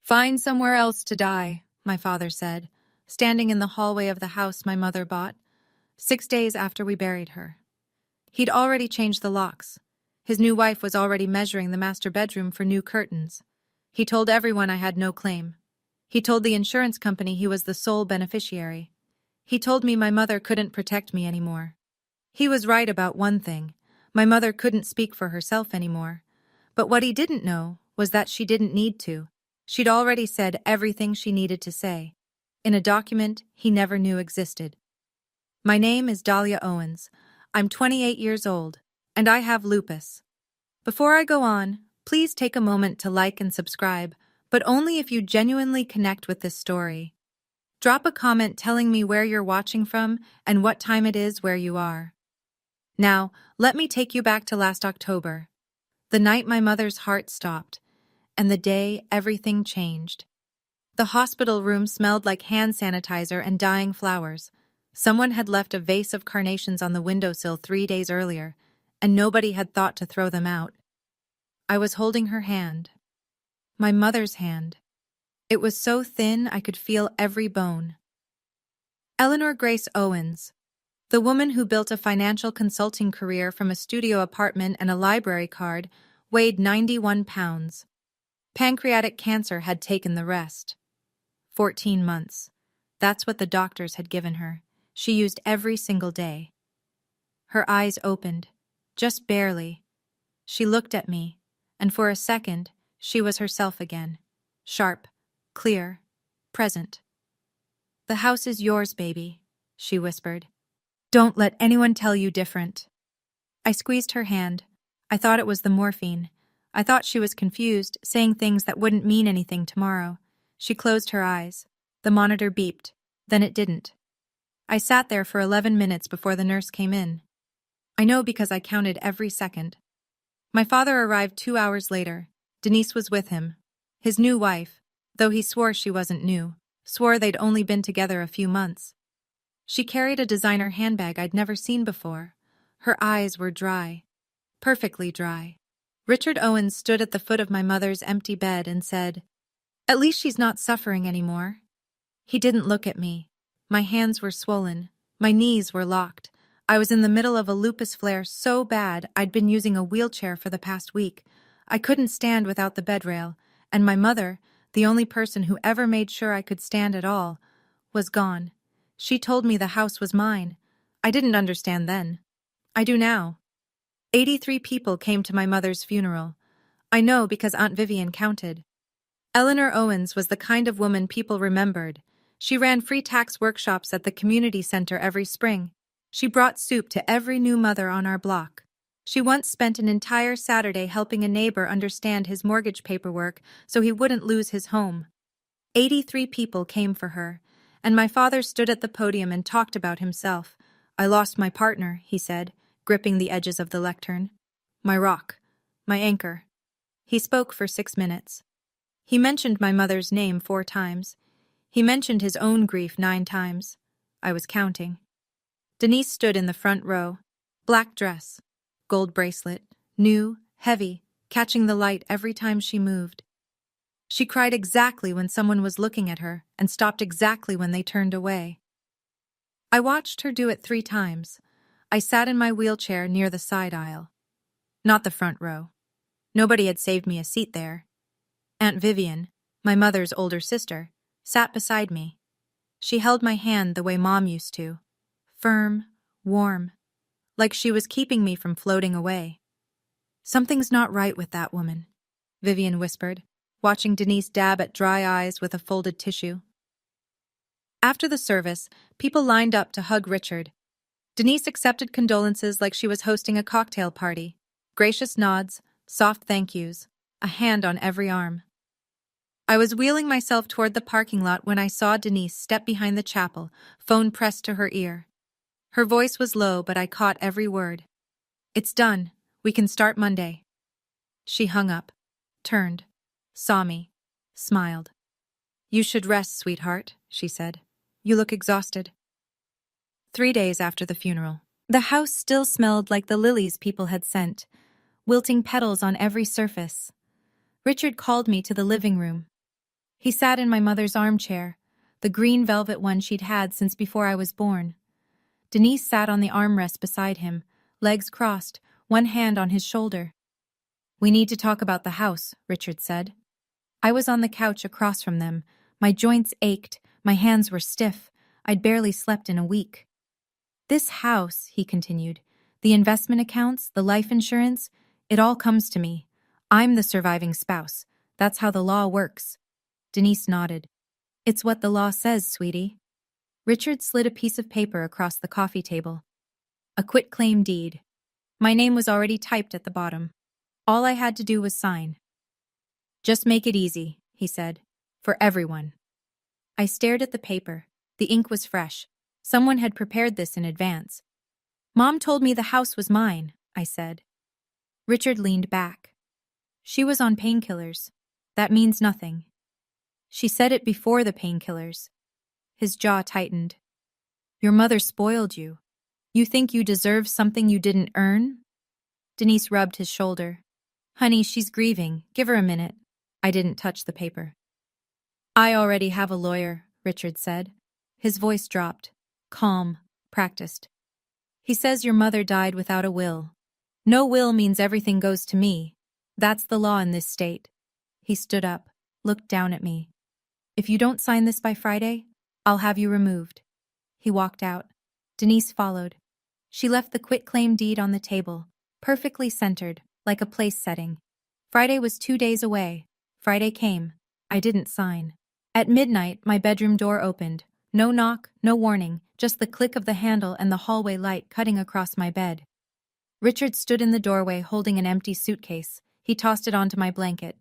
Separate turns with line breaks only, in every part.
Find somewhere else to die, my father said, standing in the hallway of the house my mother bought, 6 days after we buried her. He'd already changed the locks. His new wife was already measuring the master bedroom for new curtains. He told everyone I had no claim. He told the insurance company he was the sole beneficiary. He told me my mother couldn't protect me anymore. He was right about one thing. My mother couldn't speak for herself anymore. But what he didn't know was that she didn't need to. She'd already said everything she needed to say, in a document he never knew existed. My name is Dahlia Owens. I'm 28 years old, and I have lupus. Before I go on, please take a moment to like and subscribe, but only if you genuinely connect with this story. Drop a comment telling me where you're watching from and what time it is where you are. Now, let me take you back to last October, the night my mother's heart stopped, and the day everything changed. The hospital room smelled like hand sanitizer and dying flowers. Someone had left a vase of carnations on the windowsill 3 days earlier, and nobody had thought to throw them out. I was holding her hand. My mother's hand. It was so thin I could feel every bone. Eleanor Grace Owens, the woman who built a financial consulting career from a studio apartment and a library card, weighed 91 pounds. Pancreatic cancer had taken the rest. 14 months. That's what the doctors had given her. She used every single day. Her eyes opened, just barely. She looked at me, and for a second, she was herself again. Sharp, clear, present. "The house is yours, baby," she whispered. "Don't let anyone tell you different." I squeezed her hand. I thought it was the morphine. I thought she was confused, saying things that wouldn't mean anything tomorrow. She closed her eyes. The monitor beeped. Then it didn't. I sat there for 11 minutes before the nurse came in. I know because I counted every second. My father arrived 2 hours later. Denise was with him. His new wife, though he swore she wasn't new, swore they'd only been together a few months. She carried a designer handbag I'd never seen before. Her eyes were dry. Perfectly dry. Richard Owens stood at the foot of my mother's empty bed and said, "At least she's not suffering anymore." He didn't look at me. My hands were swollen. My knees were locked. I was in the middle of a lupus flare so bad I'd been using a wheelchair for the past week. I couldn't stand without the bed rail, and my mother, the only person who ever made sure I could stand at all, was gone. She told me the house was mine. I didn't understand then. I do now. 83 people came to my mother's funeral. I know because Aunt Vivian counted. Eleanor Owens was the kind of woman people remembered. She ran free tax workshops at the community center every spring. She brought soup to every new mother on our block. She once spent an entire Saturday helping a neighbor understand his mortgage paperwork so he wouldn't lose his home. 83 people came for her, and my father stood at the podium and talked about himself. "I lost my partner," he said, gripping the edges of the lectern. "My rock. My anchor." He spoke for 6 minutes. He mentioned my mother's name 4 times. He mentioned his own grief 9 times. I was counting. Denise stood in the front row. Black dress, gold bracelet, new, heavy, catching the light every time she moved. She cried exactly when someone was looking at her and stopped exactly when they turned away. I watched her do it 3 times. I sat in my wheelchair near the side aisle. Not the front row. Nobody had saved me a seat there. Aunt Vivian, my mother's older sister, sat beside me. She held my hand the way Mom used to. Firm, warm, like she was keeping me from floating away. "Something's not right with that woman," Vivian whispered, watching Denise dab at dry eyes with a folded tissue. After the service, people lined up to hug Richard. Denise accepted condolences like she was hosting a cocktail party. Gracious nods, soft thank yous, a hand on every arm. I was wheeling myself toward the parking lot when I saw Denise step behind the chapel, phone pressed to her ear. Her voice was low, but I caught every word. "It's done. We can start Monday." She hung up, turned, saw me, smiled. "You should rest, sweetheart," she said. "You look exhausted." 3 days after the funeral. The house still smelled like the lilies people had sent, wilting petals on every surface. Richard called me to the living room. He sat in my mother's armchair, the green velvet one she'd had since before I was born. Denise sat on the armrest beside him, legs crossed, one hand on his shoulder. "We need to talk about the house," Richard said. I was on the couch across from them. My joints ached, my hands were stiff. I'd barely slept in a week. "This house," he continued, "the investment accounts, the life insurance, it all comes to me. I'm the surviving spouse. That's how the law works." Denise nodded. "It's what the law says, sweetie." Richard slid a piece of paper across the coffee table. A quitclaim deed. My name was already typed at the bottom. All I had to do was sign. "Just make it easy," he said. "For everyone." I stared at the paper. The ink was fresh. Someone had prepared this in advance. "Mom told me the house was mine," I said. Richard leaned back. "She was on painkillers. That means nothing." "She said it before the painkillers." His jaw tightened. "Your mother spoiled you. You think you deserve something you didn't earn?" Denise rubbed his shoulder. "Honey, she's grieving. Give her a minute." I didn't touch the paper. "I already have a lawyer," Richard said. His voice dropped. Calm, practiced. "He says your mother died without a will. No will means everything goes to me. That's the law in this state." He stood up, looked down at me. "If you don't sign this by Friday, I'll have you removed." He walked out. Denise followed. She left the quitclaim deed on the table, perfectly centered, like a place setting. Friday was 2 days away. Friday came. I didn't sign. At midnight, my bedroom door opened. No knock, no warning, just the click of the handle and the hallway light cutting across my bed. Richard stood in the doorway holding an empty suitcase. He tossed it onto my blanket.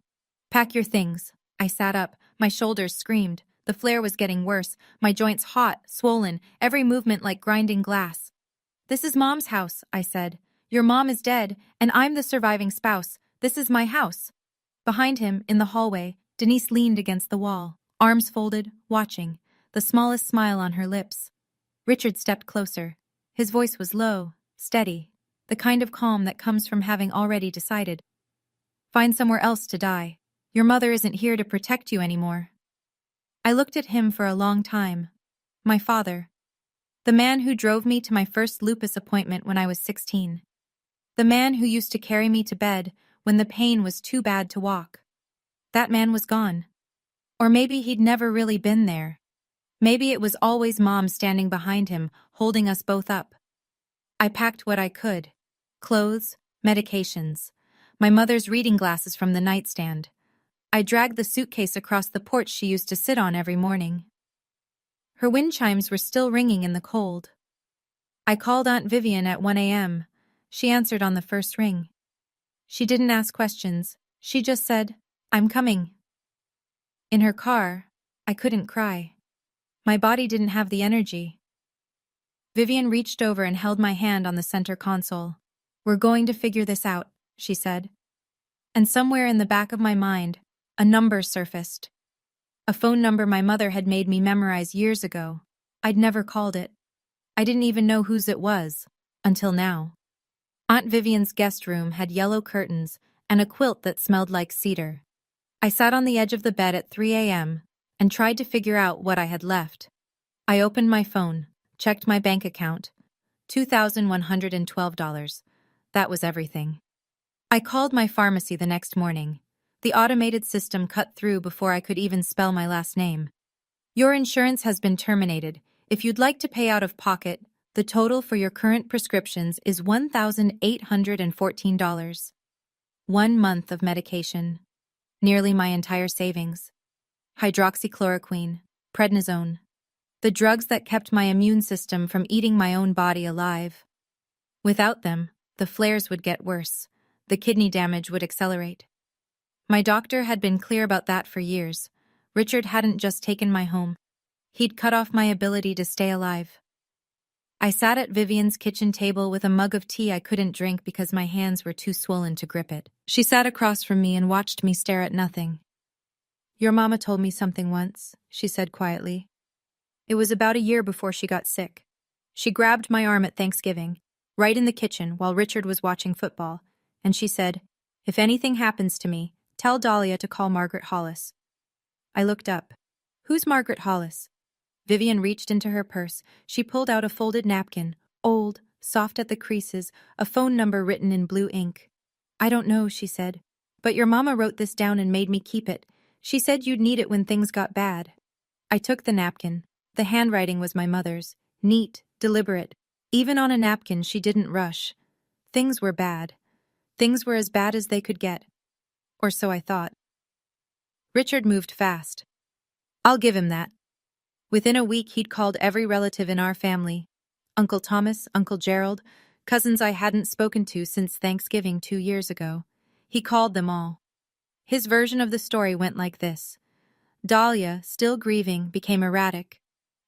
"Pack your things." I sat up. My shoulders screamed. The flare was getting worse. My joints hot, swollen, every movement like grinding glass. "This is Mom's house," I said. "Your mom is dead, and I'm the surviving spouse. This is my house." Behind him, in the hallway, Denise leaned against the wall, arms folded, watching, the smallest smile on her lips. Richard stepped closer. His voice was low, steady, the kind of calm that comes from having already decided. "Find somewhere else to die. Your mother isn't here to protect you anymore." I looked at him for a long time. My father. The man who drove me to my first lupus appointment when I was 16. The man who used to carry me to bed when the pain was too bad to walk. That man was gone. Or maybe he'd never really been there. Maybe it was always Mom standing behind him, holding us both up. I packed what I could. Clothes, medications, my mother's reading glasses from the nightstand. I dragged the suitcase across the porch she used to sit on every morning. Her wind chimes were still ringing in the cold. I called Aunt Vivian at 1 a.m. She answered on the first ring. She didn't ask questions. She just said, "I'm coming." In her car, I couldn't cry. My body didn't have the energy. Vivian reached over and held my hand on the center console. "We're going to figure this out," she said. And somewhere in the back of my mind, a number surfaced. A phone number my mother had made me memorize years ago. I'd never called it. I didn't even know whose it was, until now. Aunt Vivian's guest room had yellow curtains and a quilt that smelled like cedar. I sat on the edge of the bed at 3 a.m. and tried to figure out what I had left. I opened my phone, checked my bank account. $2,112. That was everything. I called my pharmacy the next morning. The automated system cut through before I could even spell my last name. "Your insurance has been terminated. If you'd like to pay out of pocket, the total for your current prescriptions is $1,814. 1 month of medication. Nearly my entire savings. Hydroxychloroquine, prednisone. The drugs that kept my immune system from eating my own body alive. Without them, the flares would get worse. The kidney damage would accelerate. My doctor had been clear about that for years. Richard hadn't just taken my home. He'd cut off my ability to stay alive. I sat at Vivian's kitchen table with a mug of tea I couldn't drink because my hands were too swollen to grip it. She sat across from me and watched me stare at nothing. "Your mama told me something once," she said quietly. "It was about a year before she got sick. She grabbed my arm at Thanksgiving, right in the kitchen while Richard was watching football, and she said, 'If anything happens to me, tell Dahlia to call Margaret Hollis.' I looked up. Who's Margaret Hollis? Vivian reached into her purse. She pulled out a folded napkin, old, soft at the creases, a phone number written in blue ink. I don't know, she said. But your mama wrote this down and made me keep it. She said you'd need it when things got bad. I took the napkin. The handwriting was my mother's. Neat, deliberate. Even on a napkin, she didn't rush. Things were bad. Things were as bad as they could get. Or so I thought. Richard moved fast. I'll give him that. Within a week, he'd called every relative in our family. Uncle Thomas, Uncle Gerald, cousins I hadn't spoken to since Thanksgiving 2 years ago. He called them all. His version of the story went like this. Dahlia, still grieving, became erratic.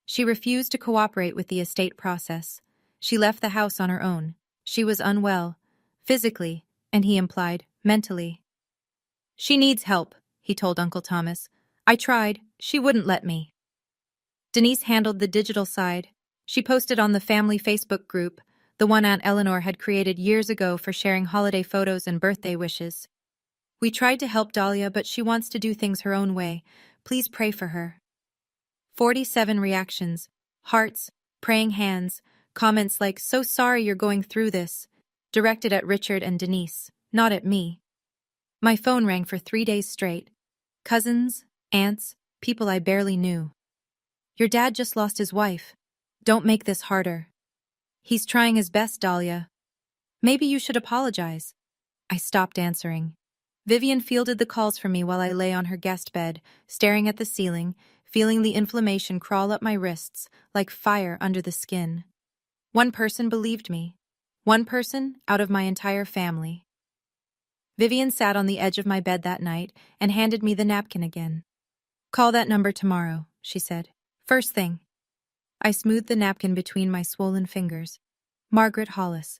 She refused to cooperate with the estate process. She left the house on her own. She was unwell, physically, and he implied, mentally. She needs help, he told Uncle Thomas. I tried. She wouldn't let me. Denise handled the digital side. She posted on the family Facebook group, the one Aunt Eleanor had created years ago for sharing holiday photos and birthday wishes. We tried to help Dahlia, but she wants to do things her own way. Please pray for her. 47 reactions, hearts, praying hands, comments like, so sorry you're going through this, directed at Richard and Denise, not at me. My phone rang for 3 days straight. Cousins, aunts, people I barely knew. Your dad just lost his wife. Don't make this harder. He's trying his best, Dahlia. Maybe you should apologize. I stopped answering. Vivian fielded the calls for me while I lay on her guest bed, staring at the ceiling, feeling the inflammation crawl up my wrists like fire under the skin. One person believed me. One person out of my entire family. Vivian sat on the edge of my bed that night and handed me the napkin again. Call that number tomorrow, she said. First thing. I smoothed the napkin between my swollen fingers. Margaret Hollis.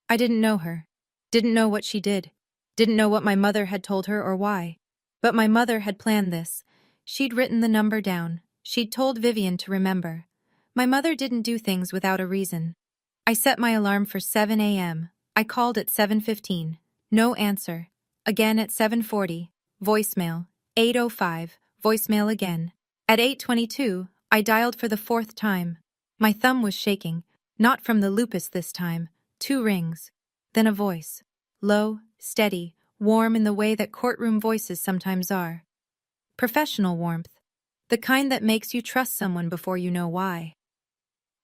I didn't know her. Didn't know what she did. Didn't know what my mother had told her or why. But my mother had planned this. She'd written the number down. She'd told Vivian to remember. My mother didn't do things without a reason. I set my alarm for 7 a.m. I called at 7:15. No answer. Again at 7:40. Voicemail. 8:05. Voicemail again. At 8:22, I dialed for the 4th time. My thumb was shaking. Not from the lupus this time. 2 rings. Then a voice. Low, steady, warm in the way that courtroom voices sometimes are. Professional warmth. The kind that makes you trust someone before you know why.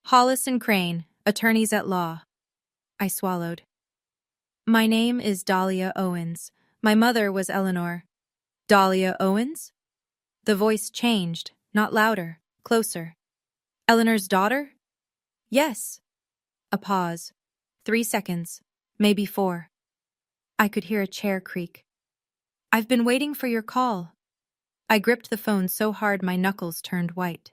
Hollis and Crane, attorneys at law. I swallowed. My name is Dahlia Owens. My mother was Eleanor. Dahlia Owens? The voice changed, not louder, closer. Eleanor's daughter? Yes. A pause. 3 seconds, maybe 4. I could hear a chair creak. I've been waiting for your call. I gripped the phone so hard my knuckles turned white.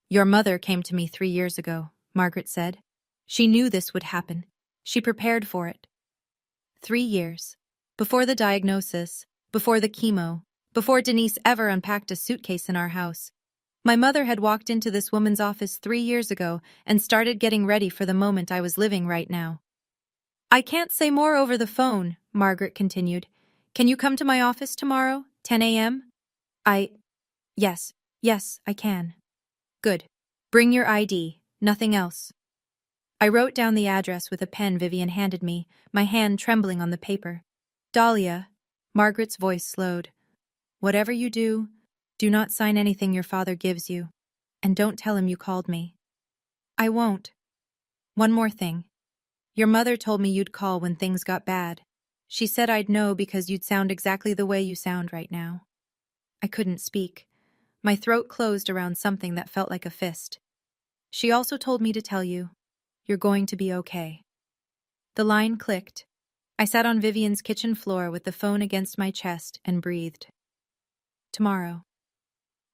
Your mother came to me 3 years ago, Margaret said. She knew this would happen. She prepared for it. 3 years. Before the diagnosis, before the chemo, before Denise ever unpacked a suitcase in our house. My mother had walked into this woman's office 3 years ago and started getting ready for the moment I was living right now. I can't say more over the phone, Margaret continued. Can you come to my office tomorrow, 10 a.m.? Yes, I can. Good. Bring your ID, nothing else. I wrote down the address with a pen Vivian handed me, my hand trembling on the paper. Dahlia, Margaret's voice slowed. Whatever you do, do not sign anything your father gives you, and don't tell him you called me. I won't. One more thing. Your mother told me you'd call when things got bad. She said I'd know because you'd sound exactly the way you sound right now. I couldn't speak. My throat closed around something that felt like a fist. She also told me to tell you, you're going to be okay. The line clicked. I sat on Vivian's kitchen floor with the phone against my chest and breathed. Tomorrow.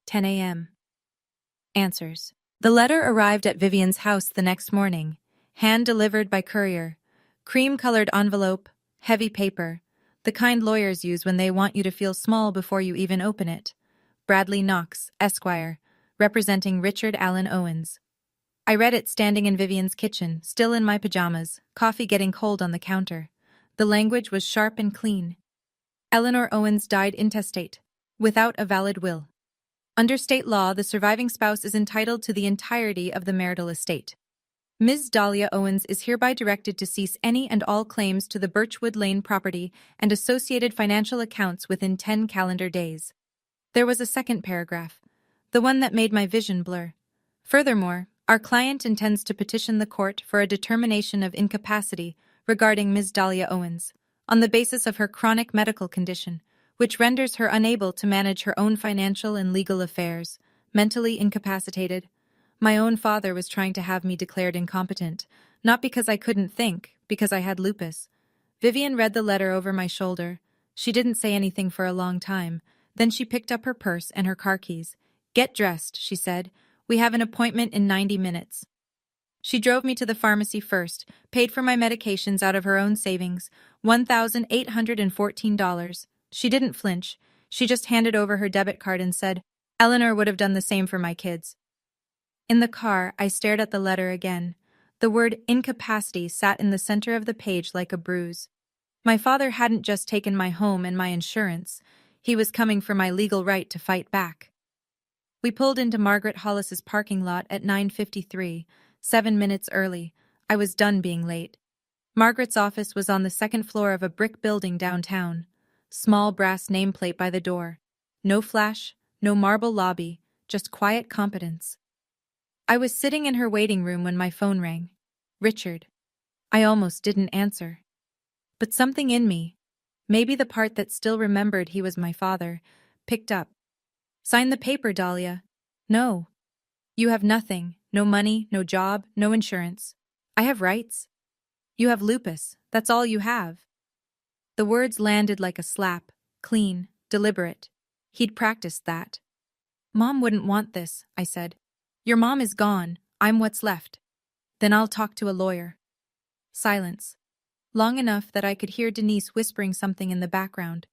10 a.m. Answers. The letter arrived at Vivian's house the next morning, hand-delivered by courier. Cream-colored envelope, heavy paper, the kind lawyers use when they want you to feel small before you even open it. Bradley Knox, Esquire, representing Richard Allen Owens. I read it standing in Vivian's kitchen, still in my pajamas, coffee getting cold on the counter. The language was sharp and clean. Eleanor Owens died intestate, without a valid will. Under state law, the surviving spouse is entitled to the entirety of the marital estate. Ms. Dahlia Owens is hereby directed to cease any and all claims to the Birchwood Lane property and associated financial accounts within 10 calendar days. There was a second paragraph, the one that made my vision blur. Furthermore, our client intends to petition the court for a determination of incapacity regarding Ms. Dahlia Owens, on the basis of her chronic medical condition, which renders her unable to manage her own financial and legal affairs, mentally incapacitated. My own father was trying to have me declared incompetent, not because I couldn't think, because I had lupus. Vivian read the letter over my shoulder. She didn't say anything for a long time. Then she picked up her purse and her car keys. "Get dressed," she said. "We have an appointment in 90 minutes." She drove me to the pharmacy first, paid for my medications out of her own savings, $1,814. She didn't flinch. She just handed over her debit card and said, "Eleanor would have done the same for my kids." In the car, I stared at the letter again. The word incapacity sat in the center of the page like a bruise. My father hadn't just taken my home and my insurance. He was coming for my legal right to fight back. We pulled into Margaret Hollis's parking lot at 9:53, 7 minutes early. I was done being late. Margaret's office was on the second floor of a brick building downtown. Small brass nameplate by the door. No flash, no marble lobby, just quiet competence. I was sitting in her waiting room when my phone rang. Richard. I almost didn't answer. But something in me, maybe the part that still remembered he was my father, picked up. "Sign the paper, Dahlia." "No. You have nothing, no money, no job, no insurance. I have rights. You have lupus, that's all you have." The words landed like a slap, clean, deliberate. He'd practiced that. "Mom wouldn't want this," I said. "Your mom is gone, I'm what's left. Then I'll talk to a lawyer." Silence. Long enough that I could hear Denise whispering something in the background.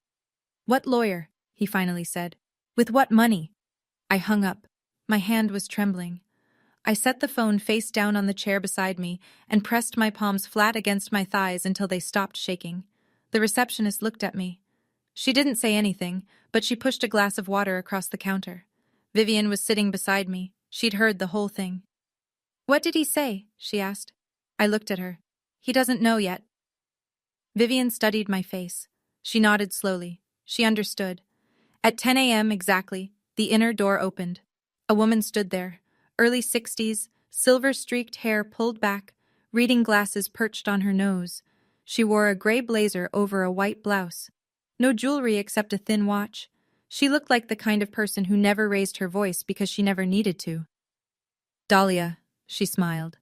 "What lawyer?" he finally said. "With what money?" I hung up. My hand was trembling. I set the phone face down on the chair beside me and pressed my palms flat against my thighs until they stopped shaking. The receptionist looked at me. She didn't say anything, but she pushed a glass of water across the counter. Vivian was sitting beside me. She'd heard the whole thing. "What did he say?" she asked. I looked at her. "He doesn't know yet." Vivian studied my face. She nodded slowly. She understood. At 10 a.m. exactly, the inner door opened. A woman stood there, early 60s, silver-streaked hair pulled back, reading glasses perched on her nose. She wore a gray blazer over a white blouse. No jewelry except a thin watch. She looked like the kind of person who never raised her voice because she never needed to. "Dahlia," she smiled.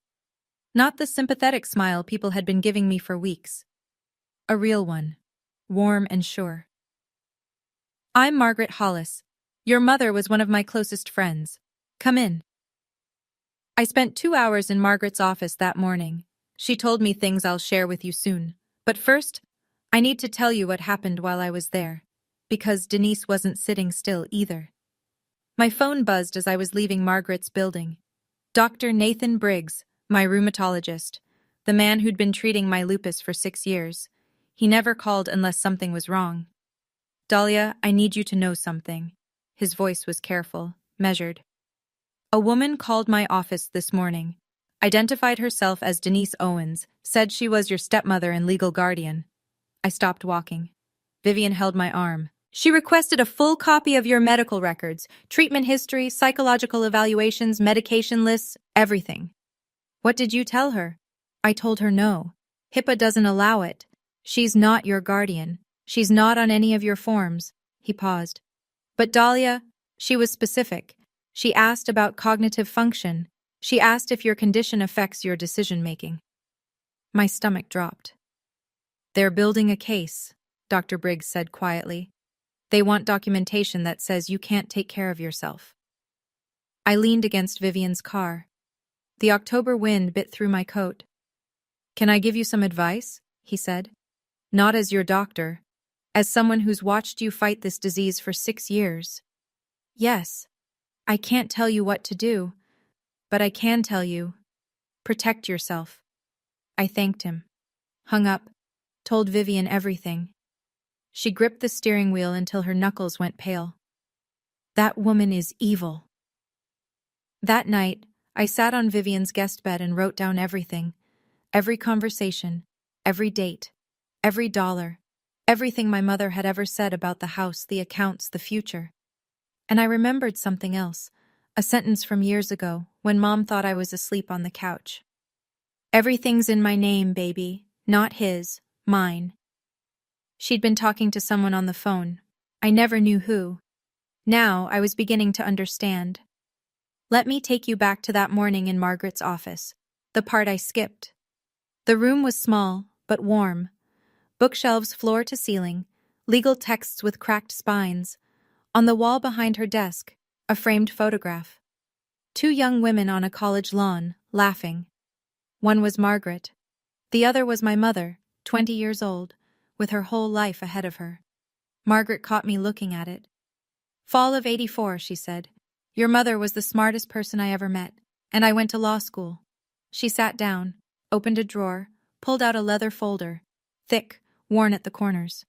Not the sympathetic smile people had been giving me for weeks. A real one. Warm and sure. "I'm Margaret Hollis. Your mother was one of my closest friends. Come in." I spent 2 hours in Margaret's office that morning. She told me things I'll share with you soon. But first, I need to tell you what happened while I was there. Because Denise wasn't sitting still either. My phone buzzed as I was leaving Margaret's building. Dr. Nathan Briggs, my rheumatologist, the man who'd been treating my lupus for 6 years. He never called unless something was wrong. "Dahlia, I need you to know something." His voice was careful, measured. "A woman called my office this morning, identified herself as Denise Owens, said she was your stepmother and legal guardian." I stopped walking. Vivian held my arm. "She requested a full copy of your medical records, treatment history, psychological evaluations, medication lists, everything." "What did you tell her?" "I told her no. HIPAA doesn't allow it. She's not your guardian. She's not on any of your forms." He paused. "But Dahlia," she was specific. She asked about cognitive function. She asked if your condition affects your decision-making. My stomach dropped. "They're building a case," Dr. Briggs said quietly. "They want documentation that says you can't take care of yourself." I leaned against Vivian's car. The October wind bit through my coat. "Can I give you some advice?" he said. "Not as your doctor. As someone who's watched you fight this disease for 6 years. Yes. I can't tell you what to do, but I can tell you, protect yourself." I thanked him. Hung up. Told Vivian everything. She gripped the steering wheel until her knuckles went pale. That woman is evil. That night, I sat on Vivian's guest bed and wrote down everything. Every conversation, every date, every dollar, everything my mother had ever said about the house, the accounts, the future. And I remembered something else, a sentence from years ago when Mom thought I was asleep on the couch. Everything's in my name, baby, not his, mine. She'd been talking to someone on the phone. I never knew who. Now I was beginning to understand. Let me take you back to that morning in Margaret's office, the part I skipped. The room was small, but warm. Bookshelves floor to ceiling, legal texts with cracked spines. On the wall behind her desk, a framed photograph. Two young women on a college lawn, laughing. One was Margaret. The other was my mother, 20 years old, with her whole life ahead of her. Margaret caught me looking at it. Fall of '84, she said. Your mother was the smartest person I ever met, and I went to law school. She sat down, opened a drawer, pulled out a leather folder, thick, worn at the corners.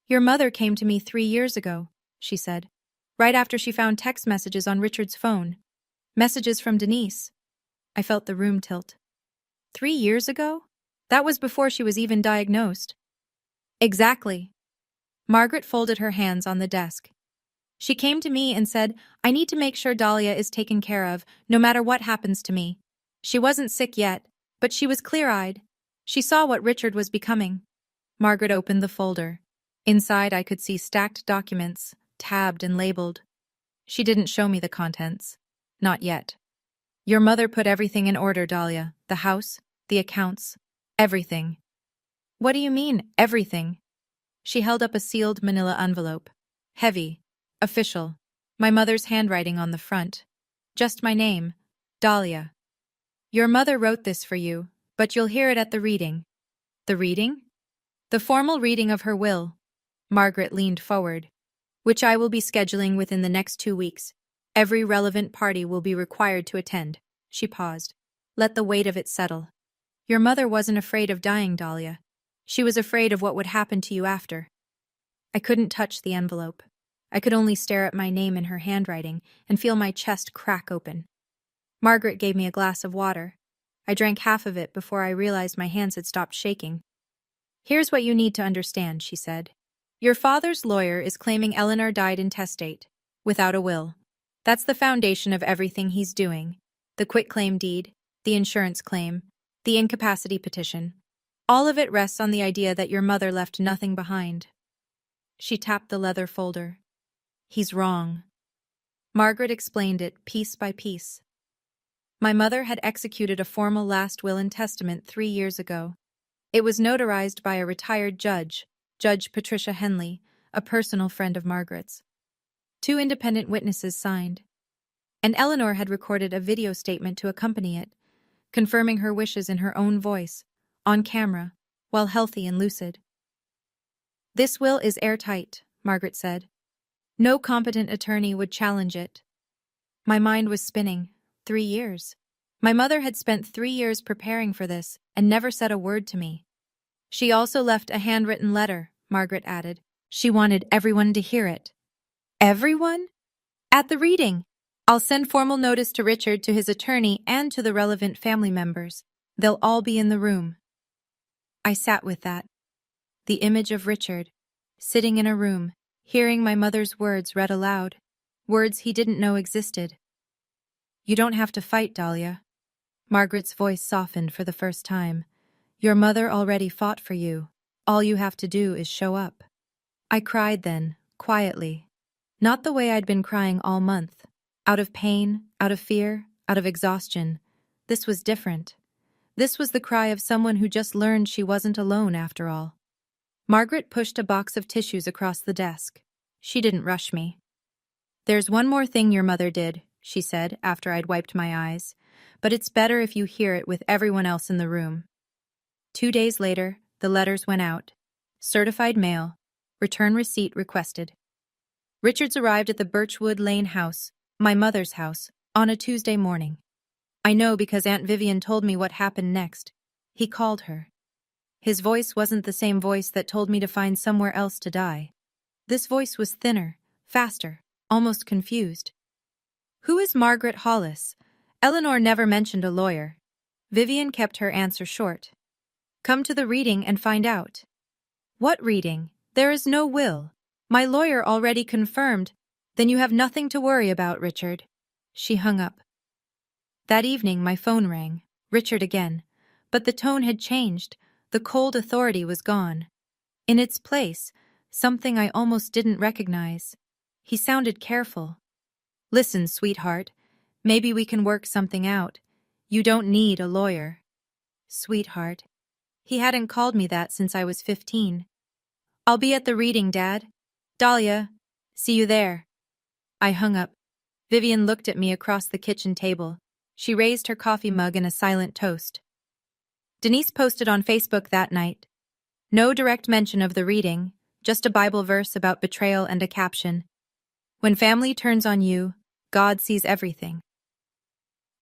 Your mother came to me 3 years ago, she said, right after she found text messages on Richard's phone. Messages from Denise. I felt the room tilt. 3 years ago? That was before she was even diagnosed. Exactly. Margaret folded her hands on the desk. She came to me and said, I need to make sure Dahlia is taken care of, no matter what happens to me. She wasn't sick yet, but she was clear-eyed. She saw what Richard was becoming. Margaret opened the folder. Inside I could see stacked documents, tabbed and labeled. She didn't show me the contents. Not yet. Your mother put everything in order, Dahlia. The house, the accounts, everything. What do you mean, everything? She held up a sealed manila envelope. Heavy. Official. My mother's handwriting on the front. Just my name. Dahlia. Your mother wrote this for you, but you'll hear it at the reading. The reading? The formal reading of her will. Margaret leaned forward. Which I will be scheduling within the next 2 weeks. Every relevant party will be required to attend. She paused. Let the weight of it settle. Your mother wasn't afraid of dying, Dahlia. She was afraid of what would happen to you after. I couldn't touch the envelope. I could only stare at my name in her handwriting and feel my chest crack open. Margaret gave me a glass of water. I drank half of it before I realized my hands had stopped shaking. Here's what you need to understand, she said. Your father's lawyer is claiming Eleanor died intestate, without a will. That's the foundation of everything he's doing. The quitclaim deed, the insurance claim, the incapacity petition. All of it rests on the idea that your mother left nothing behind. She tapped the leather folder. He's wrong. Margaret explained it piece by piece. My mother had executed a formal last will and testament 3 years ago. It was notarized by a retired judge, Judge Patricia Henley, a personal friend of Margaret's. 2 independent witnesses signed. And Eleanor had recorded a video statement to accompany it, confirming her wishes in her own voice, on camera, while healthy and lucid. This will is airtight, Margaret said. No competent attorney would challenge it. My mind was spinning. 3 years. My mother had spent 3 years preparing for this and never said a word to me. She also left a handwritten letter, Margaret added. She wanted everyone to hear it. Everyone? At the reading. I'll send formal notice to Richard, to his attorney, and to the relevant family members. They'll all be in the room. I sat with that. The image of Richard, sitting in a room, hearing my mother's words read aloud, words he didn't know existed. You don't have to fight, Dahlia. Margaret's voice softened for the first time. Your mother already fought for you. All you have to do is show up. I cried then, quietly. Not the way I'd been crying all month. Out of pain, out of fear, out of exhaustion. This was different. This was the cry of someone who just learned she wasn't alone after all. Margaret pushed a box of tissues across the desk. She didn't rush me. There's one more thing your mother did, she said after I'd wiped my eyes, but it's better if you hear it with everyone else in the room. 2 days later, the letters went out. Certified mail. Return receipt requested. Richards arrived at the Birchwood Lane house, my mother's house, on a Tuesday morning. I know because Aunt Vivian told me what happened next. He called her. His voice wasn't the same voice that told me to find somewhere else to die. This voice was thinner, faster, almost confused. "Who is Margaret Hollis?" Eleanor never mentioned a lawyer. Vivian kept her answer short. "Come to the reading and find out." "What reading? There is no will. My lawyer already confirmed." "Then you have nothing to worry about, Richard." She hung up. That evening my phone rang. Richard again. But the tone had changed. The cold authority was gone. In its place, something I almost didn't recognize. He sounded careful. "Listen, sweetheart. Maybe we can work something out. You don't need a lawyer." Sweetheart. He hadn't called me that since I was 15. "I'll be at the reading, Dad. Dahlia. See you there." I hung up. Vivian looked at me across the kitchen table. She raised her coffee mug in a silent toast. Denise posted on Facebook that night. No direct mention of the reading, just a Bible verse about betrayal and a caption. "When family turns on you, God sees everything."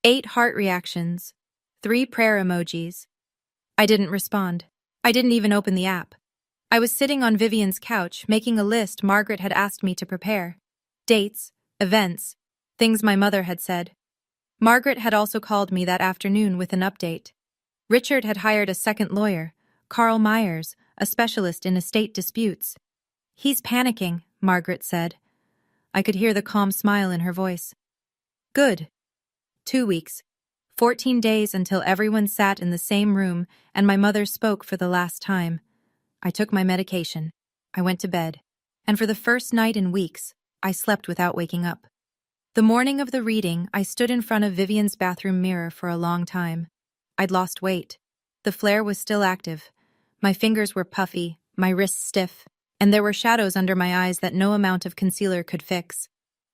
8 heart reactions. 3 prayer emojis. I didn't respond. I didn't even open the app. I was sitting on Vivian's couch, making a list Margaret had asked me to prepare. Dates, events, things my mother had said. Margaret had also called me that afternoon with an update. Richard had hired a second lawyer, Carl Myers, a specialist in estate disputes. "He's panicking," Margaret said. I could hear the calm smile in her voice. "Good." 2 weeks. 14 days until everyone sat in the same room and my mother spoke for the last time. I took my medication. I went to bed. And for the first night in weeks, I slept without waking up. The morning of the reading, I stood in front of Vivian's bathroom mirror for a long time. I'd lost weight. The flare was still active. My fingers were puffy, my wrists stiff, and there were shadows under my eyes that no amount of concealer could fix.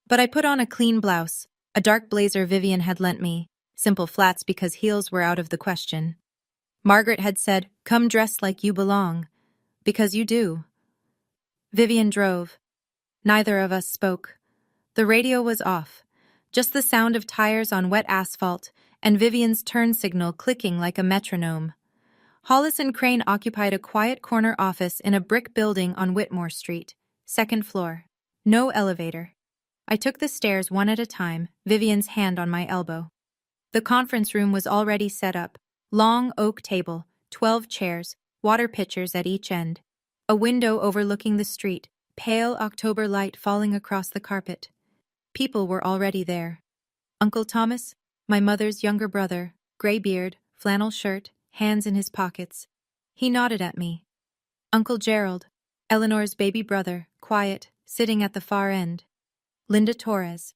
But I put on a clean blouse, a dark blazer Vivian had lent me, simple flats because heels were out of the question. Margaret had said, "Come dressed like you belong." Because you do. Vivian drove. Neither of us spoke. The radio was off, just the sound of tires on wet asphalt and Vivian's turn signal clicking like a metronome. Hollis and Crane occupied a quiet corner office in a brick building on Whitmore Street, 2nd floor. No elevator. I took the stairs one at a time, Vivian's hand on my elbow. The conference room was already set up. Long oak table, 12 chairs, water pitchers at each end. A window overlooking the street, pale October light falling across the carpet. People were already there. Uncle Thomas, my mother's younger brother, gray beard, flannel shirt, hands in his pockets. He nodded at me. Uncle Gerald, Eleanor's baby brother, quiet, sitting at the far end. Linda Torres,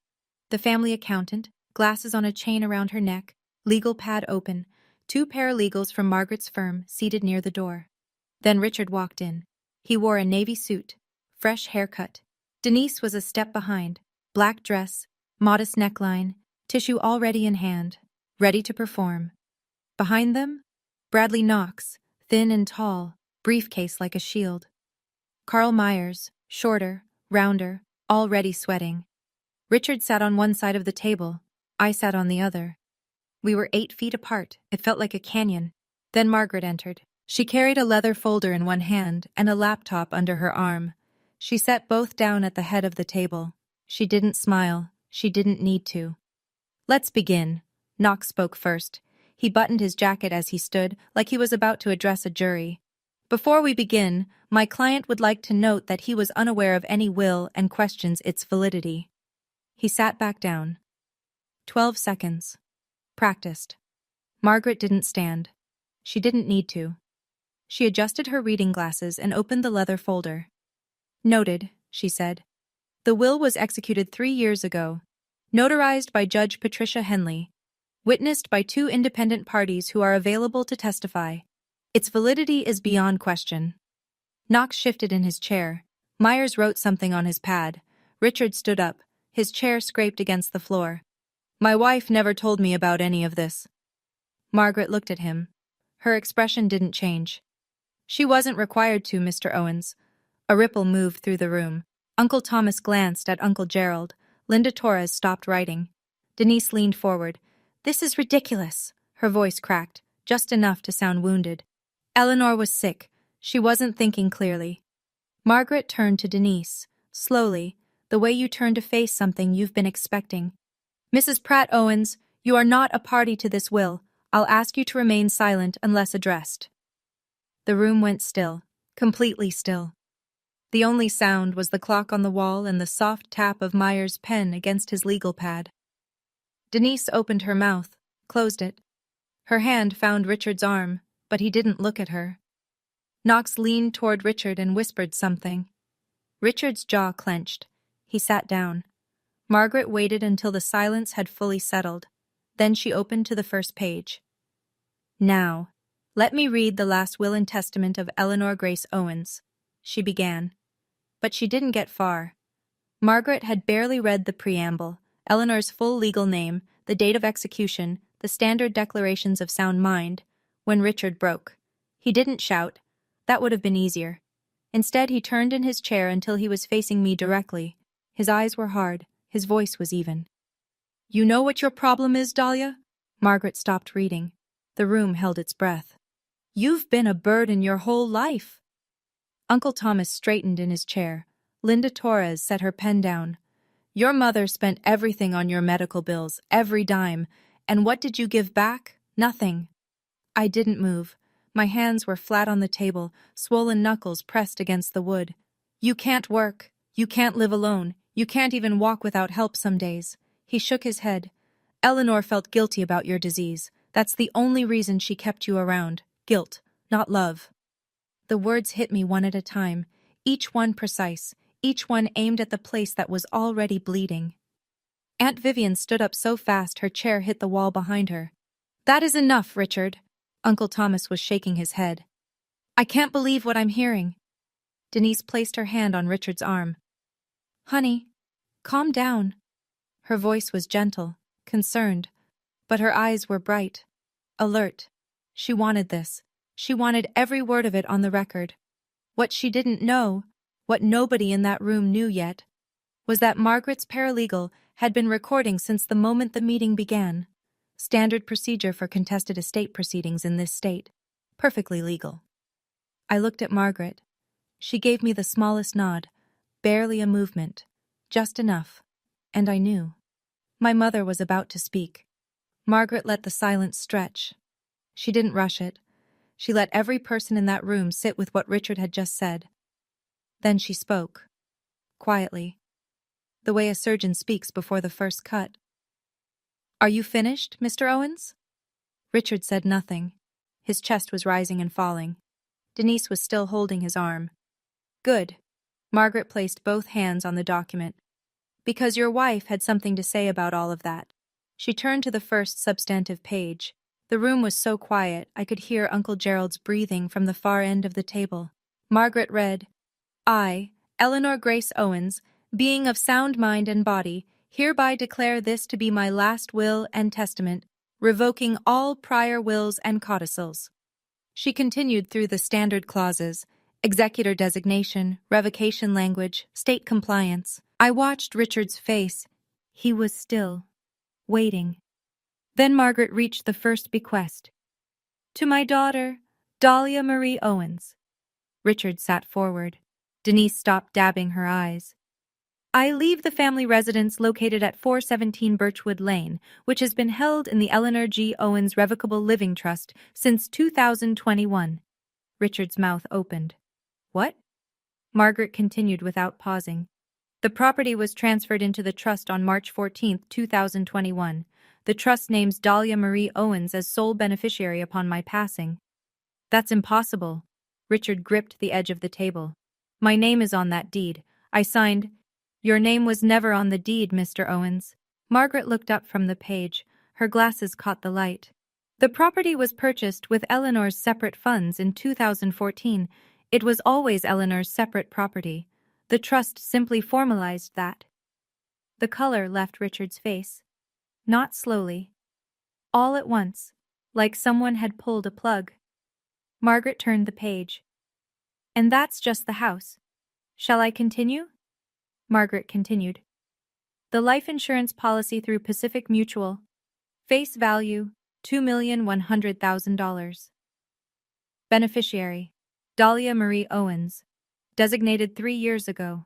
the family accountant, glasses on a chain around her neck, legal pad open, 2 paralegals from Margaret's firm seated near the door. Then Richard walked in. He wore a navy suit, fresh haircut. Denise was a step behind, black dress, modest neckline, tissue already in hand, ready to perform. Behind them, Bradley Knox, thin and tall, briefcase like a shield. Carl Myers, shorter, rounder, already sweating. Richard sat on one side of the table. I sat on the other. We were 8 feet apart. It felt like a canyon. Then Margaret entered. She carried a leather folder in one hand and a laptop under her arm. She sat both down at the head of the table. She didn't smile. She didn't need to. "Let's begin." Knox spoke first. He buttoned his jacket as he stood, like he was about to address a jury. "Before we begin, my client would like to note that he was unaware of any will and questions its validity." He sat back down. 12 seconds. Practiced. Margaret didn't stand. She didn't need to. She adjusted her reading glasses and opened the leather folder. "Noted," she said. "The will was executed 3 years ago. Notarized by Judge Patricia Henley. Witnessed by 2 independent parties who are available to testify. Its validity is beyond question." Knox shifted in his chair. Myers wrote something on his pad. Richard stood up. His chair scraped against the floor. "My wife never told me about any of this." Margaret looked at him. Her expression didn't change. "She wasn't required to, Mr. Owens." A ripple moved through the room. Uncle Thomas glanced at Uncle Gerald. Linda Torres stopped writing. Denise leaned forward. "This is ridiculous." Her voice cracked, just enough to sound wounded. Eleanor was sick. She wasn't thinking clearly. Margaret turned to Denise. Slowly, the way you turn to face something you've been expecting. Mrs. Pratt Owens, you are not a party to this will. I'll ask you to remain silent unless addressed. The room went still, completely still. The only sound was the clock on the wall and the soft tap of Meyer's pen against his legal pad. Denise opened her mouth, closed it. Her hand found Richard's arm, but he didn't look at her. Knox leaned toward Richard and whispered something. Richard's jaw clenched. He sat down. Margaret waited until the silence had fully settled. Then she opened to the first page. Now, let me read the last will and testament of Eleanor Grace Owens, she began. But she didn't get far. Margaret had barely read the preamble, Eleanor's full legal name, the date of execution, the standard declarations of sound mind, when Richard broke. He didn't shout. That would have been easier. Instead, he turned in his chair until he was facing me directly. His eyes were hard. His voice was even. You know what your problem is, Dahlia? Margaret stopped reading. The room held its breath. You've been a burden your whole life. Uncle Thomas straightened in his chair. Linda Torres set her pen down. Your mother spent everything on your medical bills, every dime. And what did you give back? Nothing. I didn't move. My hands were flat on the table, swollen knuckles pressed against the wood. You can't work. You can't live alone. You can't even walk without help some days. He shook his head. Eleanor felt guilty about your disease. That's the only reason she kept you around. Guilt, not love. The words hit me one at a time, each one precise, each one aimed at the place that was already bleeding. Aunt Vivian stood up so fast her chair hit the wall behind her. That is enough, Richard. Uncle Thomas was shaking his head. I can't believe what I'm hearing. Denise placed her hand on Richard's arm. Honey, calm down. Her voice was gentle, concerned, but her eyes were bright, alert. She wanted this. She wanted every word of it on the record. What she didn't know, what nobody in that room knew yet, was that Margaret's paralegal had been recording since the moment the meeting began. Standard procedure for contested estate proceedings in this state. Perfectly legal. I looked at Margaret. She gave me the smallest nod, barely a movement, just enough, and I knew. My mother was about to speak. Margaret let the silence stretch. She didn't rush it. She let every person in that room sit with what Richard had just said. Then she spoke. Quietly. The way a surgeon speaks before the first cut. Are you finished, Mr. Owens? Richard said nothing. His chest was rising and falling. Denise was still holding his arm. Good. Margaret placed both hands on the document. Because your wife had something to say about all of that. She turned to the first substantive page. The room was so quiet I could hear Uncle Gerald's breathing from the far end of the table. Margaret read, I, Eleanor Grace Owens, being of sound mind and body, hereby declare this to be my last will and testament, revoking all prior wills and codicils. She continued through the standard clauses, executor designation, revocation language, state compliance. I watched Richard's face. He was still, waiting. Then Margaret reached the first bequest. To my daughter, Dahlia Marie Owens. Richard sat forward. Denise stopped dabbing her eyes. I leave the family residence located at 417 Birchwood Lane, which has been held in the Eleanor G. Owens Revocable Living Trust since 2021. Richard's mouth opened. What? Margaret continued without pausing. The property was transferred into the trust on March 14, 2021. The trust names Dahlia Marie Owens as sole beneficiary upon my passing. That's impossible. Richard gripped the edge of the table. My name is on that deed. I signed. Your name was never on the deed, Mr. Owens. Margaret looked up from the page. Her glasses caught the light. The property was purchased with Eleanor's separate funds in 2014. It was always Eleanor's separate property. The trust simply formalized that. The color left Richard's face. Not slowly. All at once, like someone had pulled a plug. Margaret turned the page. And that's just the house. Shall I continue? Margaret continued. The life insurance policy through Pacific Mutual. Face value, $2,100,000. Beneficiary, Dahlia Marie Owens. Designated 3 years ago.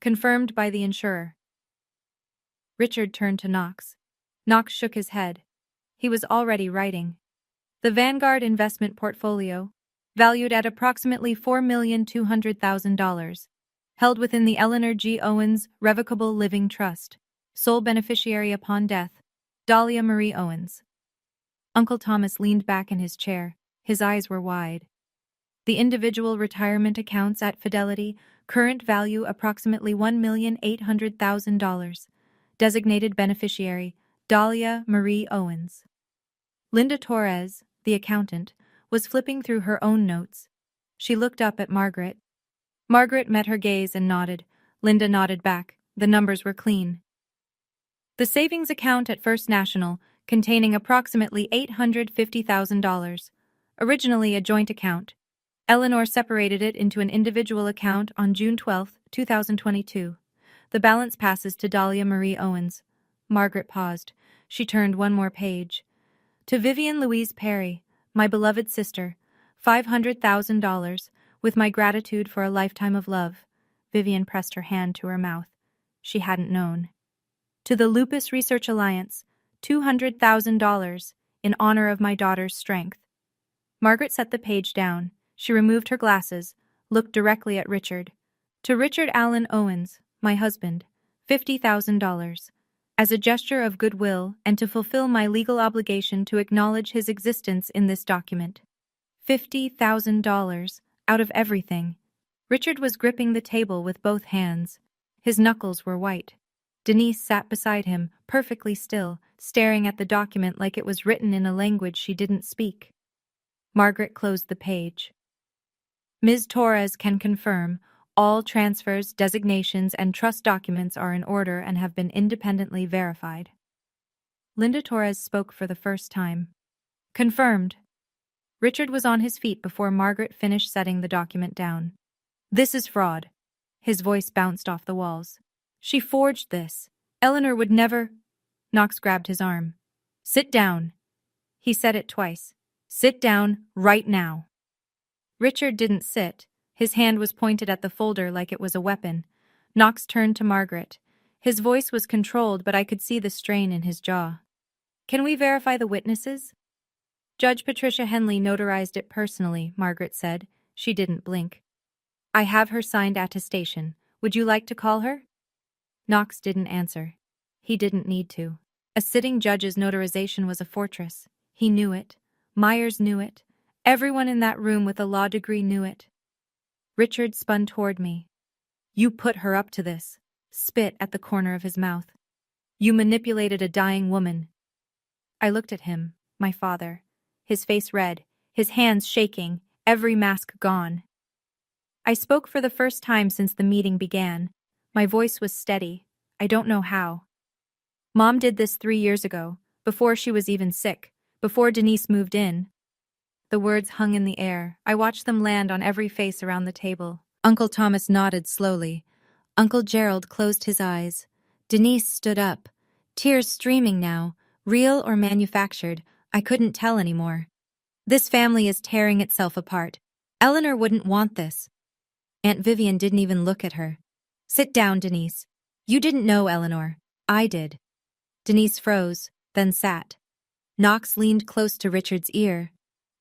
Confirmed by the insurer. Richard turned to Knox. Knox shook his head. He was already writing. The Vanguard investment portfolio, valued at approximately $4,200,000, held within the Eleanor G. Owens Revocable Living Trust, sole beneficiary upon death, Dahlia Marie Owens. Uncle Thomas leaned back in his chair. His eyes were wide. The individual retirement accounts at Fidelity, current value approximately $1,800,000. Designated beneficiary, Dahlia Marie Owens. Linda Torres, the accountant, was flipping through her own notes. She looked up at Margaret. Margaret met her gaze and nodded. Linda nodded back. The numbers were clean. The savings account at First National, containing approximately $850,000. Originally a joint account. Eleanor separated it into an individual account on June 12, 2022. The balance passes to Dahlia Marie Owens. Margaret paused. She turned one more page. To Vivian Louise Perry, my beloved sister, $500,000, with my gratitude for a lifetime of love. Vivian pressed her hand to her mouth. She hadn't known. To the Lupus Research Alliance, $200,000, in honor of my daughter's strength. Margaret set the page down. She removed her glasses, looked directly at Richard. To Richard Allen Owens, my husband, $50,000. As a gesture of goodwill and to fulfill my legal obligation to acknowledge his existence in this document. $50,000, out of everything. Richard was gripping the table with both hands. His knuckles were white. Denise sat beside him, perfectly still, staring at the document like it was written in a language she didn't speak. Margaret closed the page. Ms. Torres can confirm all transfers, designations, and trust documents are in order and have been independently verified. Linda Torres spoke for the first time. Confirmed. Richard was on his feet before Margaret finished setting the document down. This is fraud. His voice bounced off the walls. She forged this. Eleanor would never... Knox grabbed his arm. Sit down. He said it twice. Sit down, right now. Richard didn't sit. His hand was pointed at the folder like it was a weapon. Knox turned to Margaret. His voice was controlled, but I could see the strain in his jaw. Can we verify the witnesses? Judge Patricia Henley notarized it personally, Margaret said. She didn't blink. I have her signed attestation. Would you like to call her? Knox didn't answer. He didn't need to. A sitting judge's notarization was a fortress. He knew it. Myers knew it. Everyone in that room with a law degree knew it. Richard spun toward me. You put her up to this. Spit at the corner of his mouth. You manipulated a dying woman. I looked at him, my father. His face red, his hands shaking, every mask gone. I spoke for the first time since the meeting began. My voice was steady. I don't know how. Mom did this 3 years ago, before she was even sick, before Denise moved in. The words hung in the air. I watched them land on every face around the table. Uncle Thomas nodded slowly. Uncle Gerald closed his eyes. Denise stood up. Tears streaming now, real or manufactured, I couldn't tell anymore. This family is tearing itself apart. Eleanor wouldn't want this. Aunt Vivian didn't even look at her. Sit down, Denise. You didn't know Eleanor. I did. Denise froze, then sat. Knox leaned close to Richard's ear.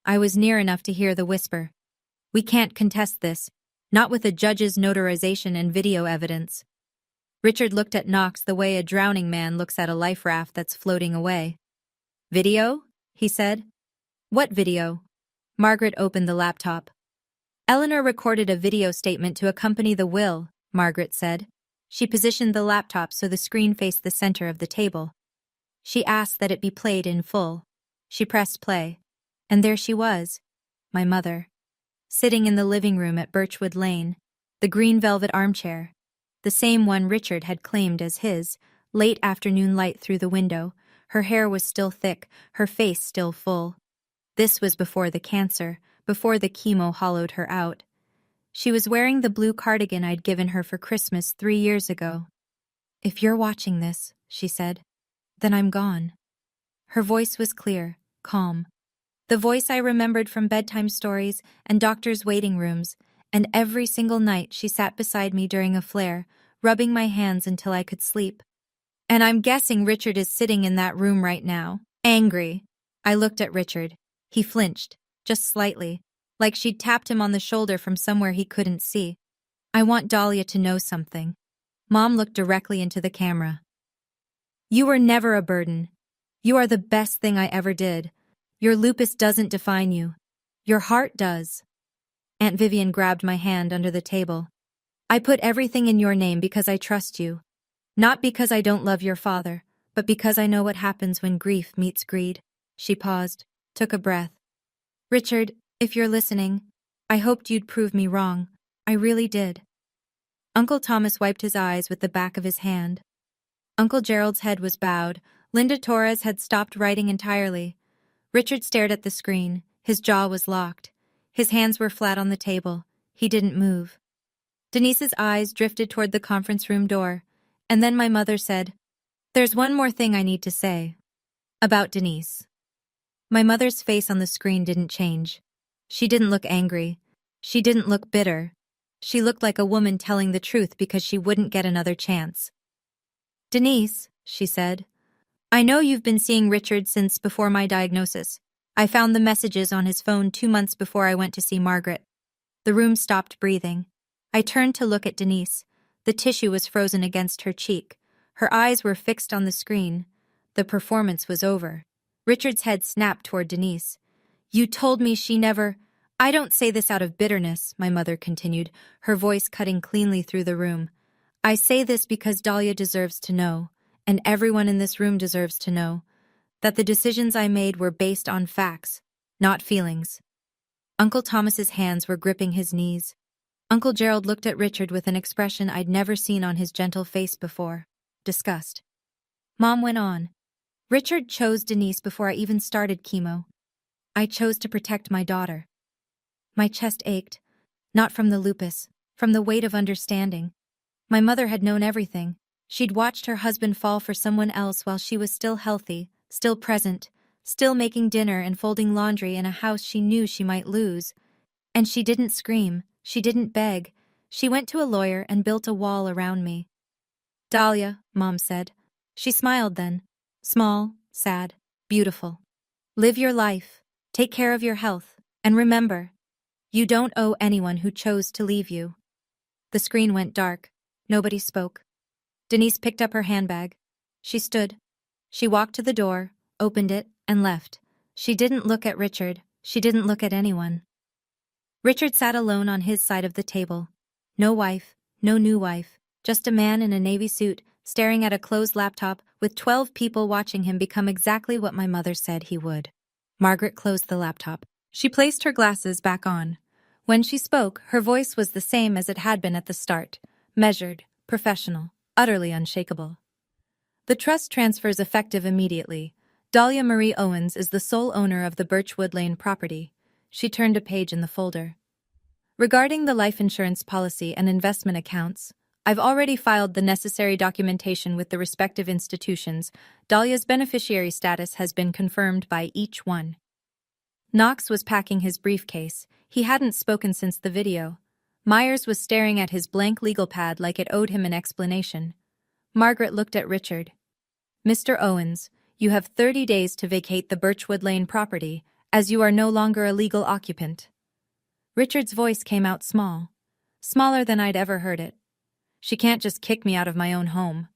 I was near enough to hear the whisper. We can't contest this, not with a judge's notarization and video evidence. Richard looked at Knox the way a drowning man looks at a life raft that's floating away. Video? He said. What video? Margaret opened the laptop. Eleanor recorded a video statement to accompany the will, Margaret said. She positioned the laptop so the screen faced the center of the table. She asked that it be played in full. She pressed play. And there she was, my mother, sitting in the living room at Birchwood Lane, the green velvet armchair, the same one Richard had claimed as his, late afternoon light through the window. Her hair was still thick, her face still full. This was before the cancer, before the chemo hollowed her out. She was wearing the blue cardigan I'd given her for Christmas 3 years ago. If you're watching this, she said, then I'm gone. Her voice was clear, calm. The voice I remembered from bedtime stories and doctors' waiting rooms, and every single night she sat beside me during a flare, rubbing my hands until I could sleep. And I'm guessing Richard is sitting in that room right now, angry. I looked at Richard. He flinched, just slightly, like she'd tapped him on the shoulder from somewhere he couldn't see. I want Dahlia to know something. Mom looked directly into the camera. You were never a burden. You are the best thing I ever did. Your lupus doesn't define you. Your heart does. Aunt Vivian grabbed my hand under the table. I put everything in your name because I trust you. Not because I don't love your father, but because I know what happens when grief meets greed. She paused, took a breath. Richard, if you're listening, I hoped you'd prove me wrong. I really did. Uncle Thomas wiped his eyes with the back of his hand. Uncle Gerald's head was bowed. Linda Torres had stopped writing entirely. Richard stared at the screen. His jaw was locked. His hands were flat on the table. He didn't move. Denise's eyes drifted toward the conference room door, and then my mother said, "There's one more thing I need to say. About Denise." My mother's face on the screen didn't change. She didn't look angry. She didn't look bitter. She looked like a woman telling the truth because she wouldn't get another chance. "Denise," she said, "I know you've been seeing Richard since before my diagnosis. I found the messages on his phone 2 months before I went to see Margaret." The room stopped breathing. I turned to look at Denise. The tissue was frozen against her cheek. Her eyes were fixed on the screen. The performance was over. Richard's head snapped toward Denise. "You told me she never—" "I don't say this out of bitterness," my mother continued, her voice cutting cleanly through the room. "I say this because Dahlia deserves to know, and everyone in this room deserves to know, that the decisions I made were based on facts, not feelings." Uncle Thomas's hands were gripping his knees. Uncle Gerald looked at Richard with an expression I'd never seen on his gentle face before. Disgust. Mom went on. "Richard chose Denise before I even started chemo. I chose to protect my daughter." My chest ached, not from the lupus, from the weight of understanding. My mother had known everything. She'd watched her husband fall for someone else while she was still healthy, still present, still making dinner and folding laundry in a house she knew she might lose. And she didn't scream. She didn't beg. She went to a lawyer and built a wall around me. "Dahlia," Mom said. She smiled then. Small, sad, beautiful. "Live your life. Take care of your health. And remember, you don't owe anyone who chose to leave you." The screen went dark. Nobody spoke. Denise picked up her handbag. She stood. She walked to the door, opened it, and left. She didn't look at Richard. She didn't look at anyone. Richard sat alone on his side of the table. No wife, no new wife, just a man in a navy suit, staring at a closed laptop with 12 people watching him become exactly what my mother said he would. Margaret closed the laptop. She placed her glasses back on. When she spoke, her voice was the same as it had been at the start, measured, professional, utterly unshakable. "The trust transfers effective immediately. Dahlia Marie Owens is the sole owner of the Birchwood Lane property." She turned a page in the folder. "Regarding the life insurance policy and investment accounts, I've already filed the necessary documentation with the respective institutions. Dahlia's beneficiary status has been confirmed by each one." Knox was packing his briefcase. He hadn't spoken since the video. Myers was staring at his blank legal pad like it owed him an explanation. Margaret looked at Richard. "Mr. Owens, you have 30 days to vacate the Birchwood Lane property, as you are no longer a legal occupant." Richard's voice came out small. Smaller than I'd ever heard it. "She can't just kick me out of my own home."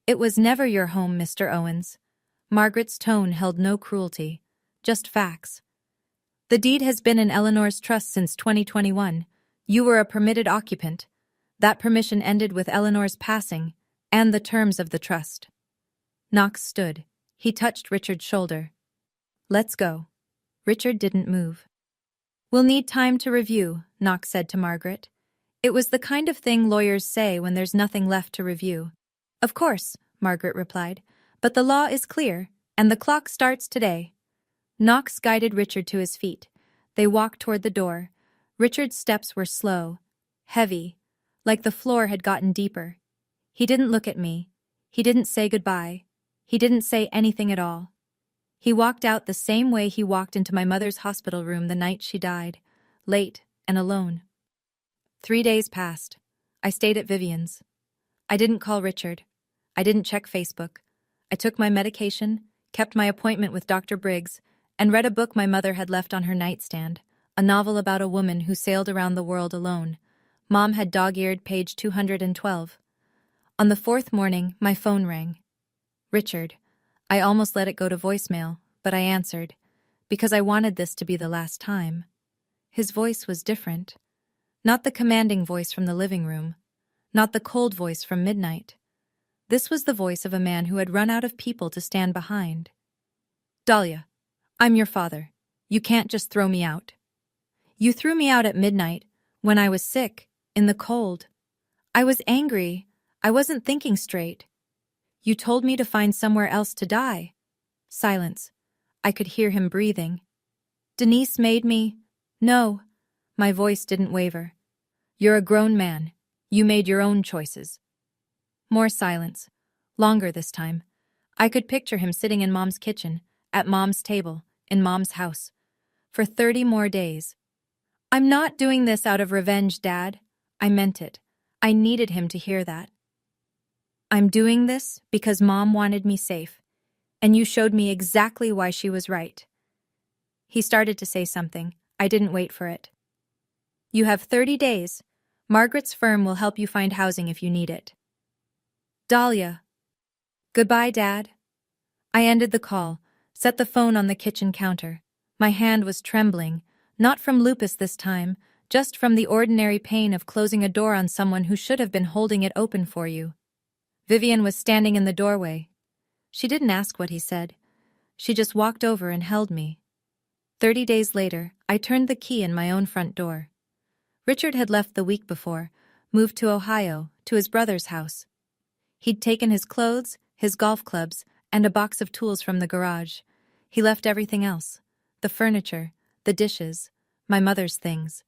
"It was never your home, Mr. Owens." Margaret's tone held no cruelty, just facts. "The deed has been in Eleanor's trust since 2021. You were a permitted occupant. That permission ended with Eleanor's passing, and the terms of the trust." Knox stood. He touched Richard's shoulder. "Let's go." Richard didn't move. "We'll need time to review," Knox said to Margaret. It was the kind of thing lawyers say when there's nothing left to review. "Of course," Margaret replied, "but the law is clear, and the clock starts today." Knox guided Richard to his feet. They walked toward the door. Richard's steps were slow, heavy, like the floor had gotten deeper. He didn't look at me. He didn't say goodbye. He didn't say anything at all. He walked out the same way he walked into my mother's hospital room the night she died, late and alone. 3 days passed. I stayed at Vivian's. I didn't call Richard. I didn't check Facebook. I took my medication, kept my appointment with Dr. Briggs, and read a book my mother had left on her nightstand, a novel about a woman who sailed around the world alone. Mom had dog-eared page 212. On the fourth morning, my phone rang. Richard. I almost let it go to voicemail, but I answered, because I wanted this to be the last time. His voice was different. Not the commanding voice from the living room. Not the cold voice from midnight. This was the voice of a man who had run out of people to stand behind. Dahlia, I'm your father. You can't just throw me out. You threw me out at midnight, when I was sick, in the cold. I was angry. I wasn't thinking straight. You told me to find somewhere else to die. Silence. I could hear him breathing. Denise made me. No. My voice didn't waver. You're a grown man. You made your own choices. More silence. Longer this time. I could picture him sitting in Mom's kitchen, at Mom's table, in Mom's house. For 30 more days. I'm not doing this out of revenge, Dad. I meant it. I needed him to hear that. I'm doing this because Mom wanted me safe, and you showed me exactly why she was right. He started to say something. I didn't wait for it. You have 30 days. Margaret's firm will help you find housing if you need it. Dahlia. Goodbye, Dad. I ended the call, set the phone on the kitchen counter. My hand was trembling, not from lupus this time, just from the ordinary pain of closing a door on someone who should have been holding it open for you. Vivian was standing in the doorway. She didn't ask what he said. She just walked over and held me. 30 days later, I turned the key in my own front door. Richard had left the week before, moved to Ohio, to his brother's house. He'd taken his clothes, his golf clubs, and a box of tools from the garage. He left everything else. The furniture, the dishes, my mother's things.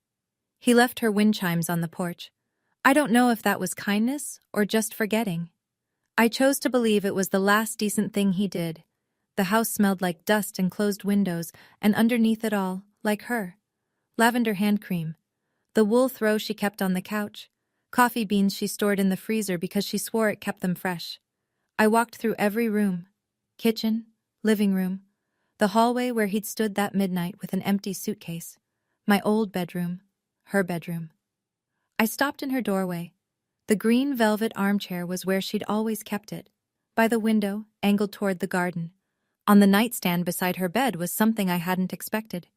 He left her wind chimes on the porch. I don't know if that was kindness or just forgetting. I chose to believe it was the last decent thing he did. The house smelled like dust and closed windows, and underneath it all, like her. Lavender hand cream. The wool throw she kept on the couch. Coffee beans she stored in the freezer because she swore it kept them fresh. I walked through every room. Kitchen, living room, the hallway where he'd stood that midnight with an empty suitcase. My old bedroom, her bedroom. I stopped in her doorway. The green velvet armchair was where she'd always kept it, by the window, angled toward the garden. On the nightstand beside her bed was something I hadn't expected.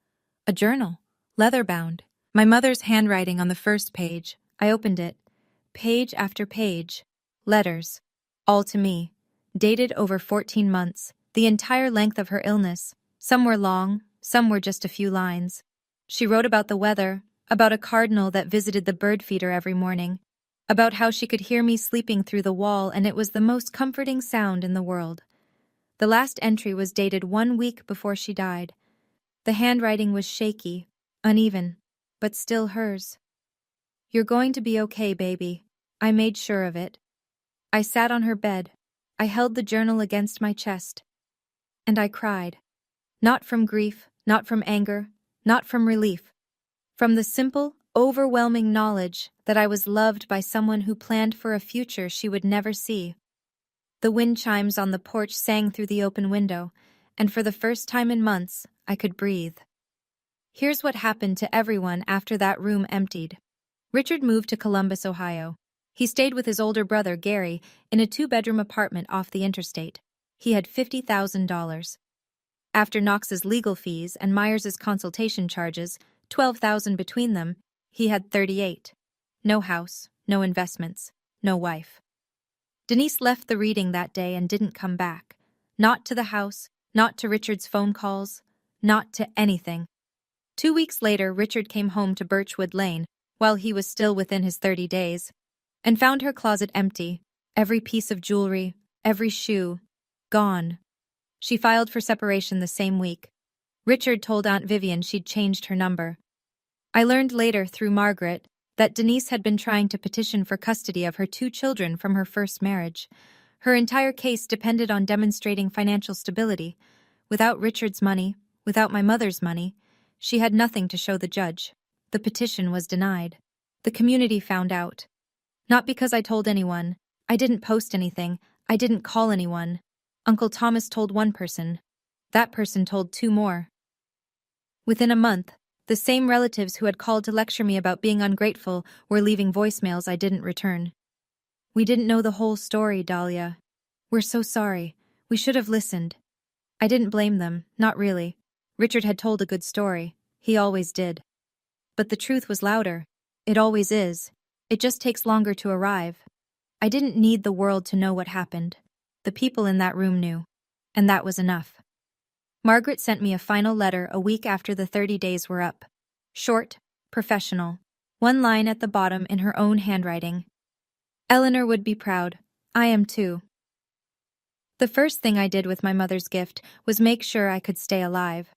A journal, leather-bound. My mother's handwriting on the first page. I opened it. Page after page. Letters. All to me. Dated over 14 months. The entire length of her illness. Some were long, some were just a few lines. She wrote about the weather, about a cardinal that visited the bird feeder every morning, about how she could hear me sleeping through the wall and it was the most comforting sound in the world. The last entry was dated 1 week before she died. The handwriting was shaky, uneven, but still hers. You're going to be okay, baby. I made sure of it. I sat on her bed. I held the journal against my chest. And I cried. Not from grief, not from anger, not from relief. From the simple, overwhelming knowledge that I was loved by someone who planned for a future she would never see. The wind chimes on the porch sang through the open window, and for the first time in months, I could breathe. Here's what happened to everyone after that room emptied. Richard moved to Columbus, Ohio. He stayed with his older brother, Gary, in a 2-bedroom apartment off the interstate. He had $50,000. After Knox's legal fees and Myers's consultation charges, $12,000 between them, he had 38. No house, no investments, no wife. Denise left the reading that day and didn't come back. Not to the house, not to Richard's phone calls, not to anything. 2 weeks later, Richard came home to Birchwood Lane, while he was still within his 30 days, and found her closet empty, every piece of jewelry, every shoe, gone. She filed for separation the same week. Richard told Aunt Vivian she'd changed her number. I learned later, through Margaret, that Denise had been trying to petition for custody of her 2 children from her first marriage. Her entire case depended on demonstrating financial stability. Without Richard's money, without my mother's money, she had nothing to show the judge. The petition was denied. The community found out. Not because I told anyone. I didn't post anything. I didn't call anyone. Uncle Thomas told one person. That person told two more. Within a month, the same relatives who had called to lecture me about being ungrateful were leaving voicemails I didn't return. We didn't know the whole story, Dahlia. We're so sorry. We should have listened. I didn't blame them, not really. Richard had told a good story. He always did. But the truth was louder. It always is. It just takes longer to arrive. I didn't need the world to know what happened. The people in that room knew. And that was enough. Margaret sent me a final letter a week after the 30 days were up. Short, professional. One line at the bottom in her own handwriting. Eleanor would be proud. I am too. The first thing I did with my mother's gift was make sure I could stay alive.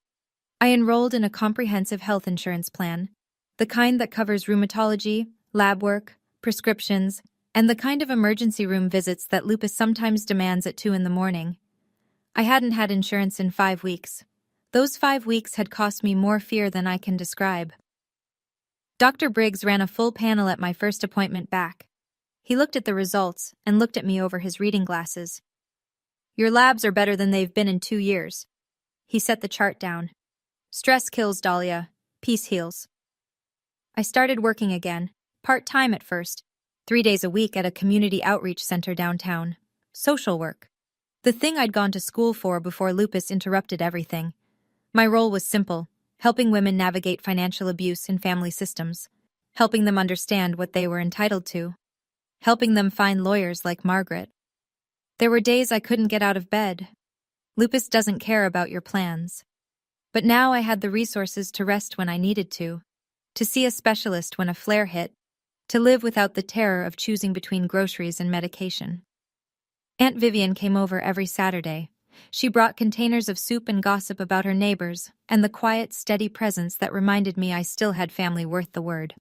I enrolled in a comprehensive health insurance plan, the kind that covers rheumatology, lab work, prescriptions, and the kind of emergency room visits that lupus sometimes demands at 2 a.m. I hadn't had insurance in 5 weeks. Those 5 weeks had cost me more fear than I can describe. Dr. Briggs ran a full panel at my first appointment back. He looked at the results and looked at me over his reading glasses. Your labs are better than they've been in 2 years. He set the chart down. Stress kills, Dahlia. Peace heals. I started working again, part-time at first, 3 days a week at a community outreach center downtown. Social work. The thing I'd gone to school for before lupus interrupted everything. My role was simple, helping women navigate financial abuse in family systems, helping them understand what they were entitled to, helping them find lawyers like Margaret. There were days I couldn't get out of bed. Lupus doesn't care about your plans. But now I had the resources to rest when I needed to see a specialist when a flare hit, to live without the terror of choosing between groceries and medication. Aunt Vivian came over every Saturday. She brought containers of soup and gossip about her neighbors, and the quiet, steady presence that reminded me I still had family worth the word.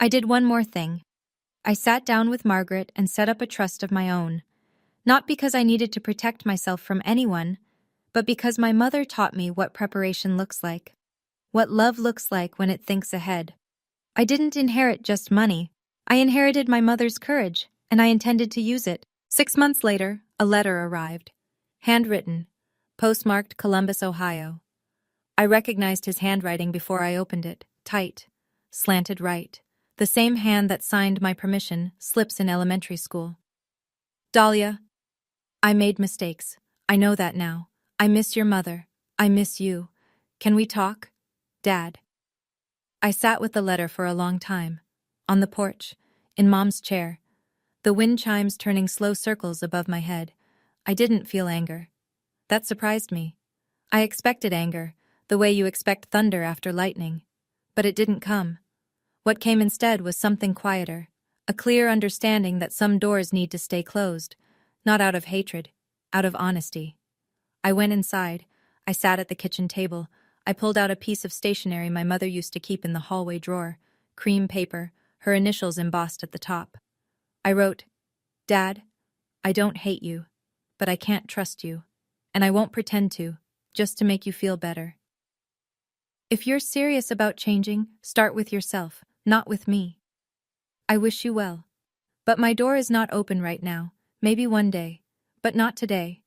I did one more thing. I sat down with Margaret and set up a trust of my own, not because I needed to protect myself from anyone, but because my mother taught me what preparation looks like, what love looks like when it thinks ahead. I didn't inherit just money. I inherited my mother's courage, and I intended to use it. 6 months later, a letter arrived. Handwritten, postmarked Columbus, Ohio. I recognized his handwriting before I opened it, tight, slanted right, the same hand that signed my permission slips in elementary school. Dahlia, I made mistakes. I know that now. I miss your mother. I miss you. Can we talk? Dad. I sat with the letter for a long time, on the porch, in Mom's chair, the wind chimes turning slow circles above my head. I didn't feel anger. That surprised me. I expected anger, the way you expect thunder after lightning. But it didn't come. What came instead was something quieter, a clear understanding that some doors need to stay closed, not out of hatred, out of honesty. I went inside. I sat at the kitchen table. I pulled out a piece of stationery my mother used to keep in the hallway drawer, cream paper, her initials embossed at the top. I wrote, Dad, I don't hate you, but I can't trust you, and I won't pretend to, just to make you feel better. If you're serious about changing, start with yourself, not with me. I wish you well. But my door is not open right now, maybe one day, but not today.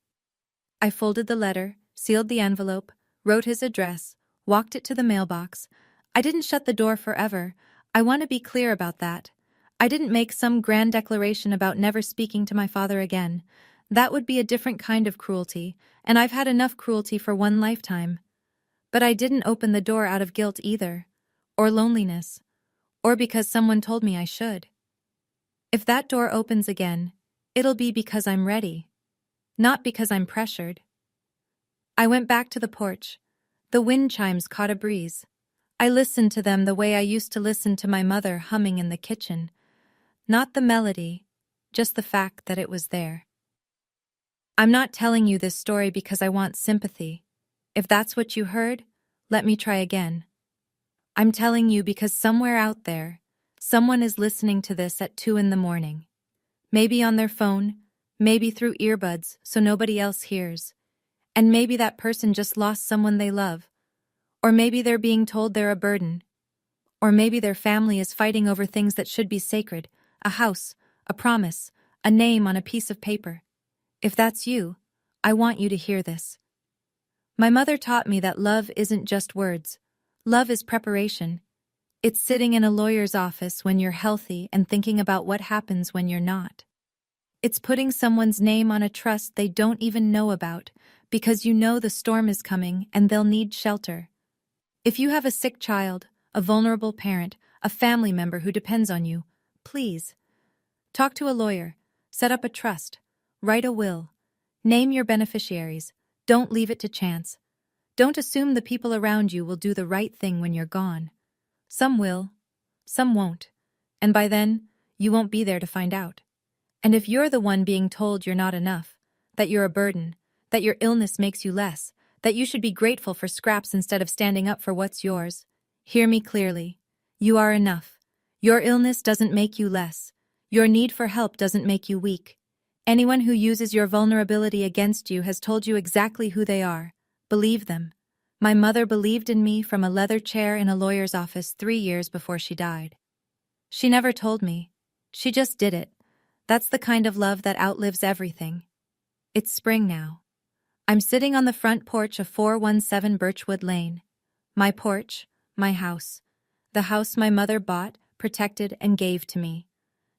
I folded the letter, sealed the envelope, wrote his address, walked it to the mailbox. I didn't shut the door forever. I want to be clear about that. I didn't make some grand declaration about never speaking to my father again. That would be a different kind of cruelty, and I've had enough cruelty for one lifetime. But I didn't open the door out of guilt either, or loneliness, or because someone told me I should. If that door opens again, it'll be because I'm ready, not because I'm pressured. I went back to the porch. The wind chimes caught a breeze. I listened to them the way I used to listen to my mother humming in the kitchen. Not the melody, just the fact that it was there. I'm not telling you this story because I want sympathy. If that's what you heard, let me try again. I'm telling you because somewhere out there, someone is listening to this at 2 a.m. Maybe on their phone, maybe through earbuds so nobody else hears. And maybe that person just lost someone they love. Or maybe they're being told they're a burden. Or maybe their family is fighting over things that should be sacred, a house, a promise, a name on a piece of paper. If that's you, I want you to hear this. My mother taught me that love isn't just words. Love is preparation. It's sitting in a lawyer's office when you're healthy and thinking about what happens when you're not. It's putting someone's name on a trust they don't even know about because you know the storm is coming and they'll need shelter. If you have a sick child, a vulnerable parent, a family member who depends on you, please talk to a lawyer, set up a trust, write a will, name your beneficiaries, don't leave it to chance. Don't assume the people around you will do the right thing when you're gone. Some will, some won't, and by then, you won't be there to find out. And if you're the one being told you're not enough, that you're a burden, that your illness makes you less, that you should be grateful for scraps instead of standing up for what's yours, hear me clearly. You are enough. Your illness doesn't make you less. Your need for help doesn't make you weak. Anyone who uses your vulnerability against you has told you exactly who they are. Believe them. My mother believed in me from a leather chair in a lawyer's office 3 years before she died. She never told me. She just did it. That's the kind of love that outlives everything. It's spring now. I'm sitting on the front porch of 417 Birchwood Lane. My porch, my house. The house my mother bought, protected, and gave to me.